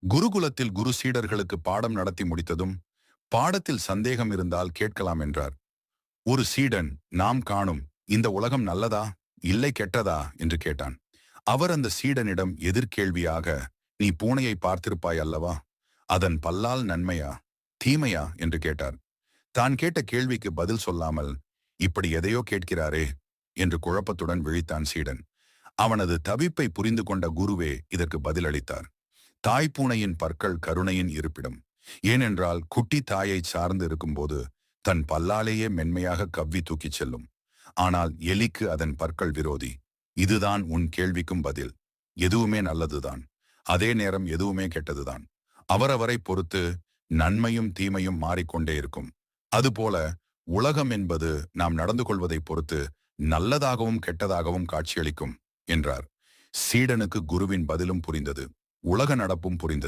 குருகுலத்தில் குரு சீடர்களுக்கு பாடம் நடத்தி முடித்ததும், பாடத்தில் சந்தேகம் இருந்தால் கேட்கலாம் என்றார். ஒரு சீடன், நாம் காணும் இந்த உலகம் நல்லதா இல்லை கெட்டதா என்று கேட்டான். அவர் அந்த சீடனிடம் எதிர்கேள்வியாக, நீ பூனையை பார்த்திருப்பாய் அல்லவா, அதன் பல்லால் நன்மையா தீமையா என்று கேட்டார். தான் கேட்ட கேள்விக்கு பதில் சொல்லாமல், இப்படி எதையோ கேட்கிறாரே என்று குழப்பத்துடன் விழித்தான் சீடன். அவனது தவிப்பை புரிந்து கொண்ட குருவே இதற்கு பதிலளித்தார். தாய்ப்பூனையின் பற்கள் கருணையின் இருப்பிடம். ஏனென்றால் குட்டி தாயை சார்ந்து இருக்கும்போது தன் பல்லாலேயே மென்மையாக கவ்வி தூக்கிச் செல்லும். ஆனால் எலிக்கு அதன் பற்கள் விரோதி. இதுதான் உன் கேள்விக்கும் பதில். எதுவுமே நல்லதுதான், அதே நேரம் எதுவுமே கெட்டதுதான். அவரவரை பொறுத்து நன்மையும் தீமையும் மாறிக்கொண்டே இருக்கும். அதுபோல உலகம் என்பது நாம் நடந்து கொள்வதை பொறுத்து நல்லதாகவும் கெட்டதாகவும் காட்சியளிக்கும் என்றார். சீடனுக்கு குருவின் பதிலும் புரிந்தது, உலக நடப்பும் புரிந்தது.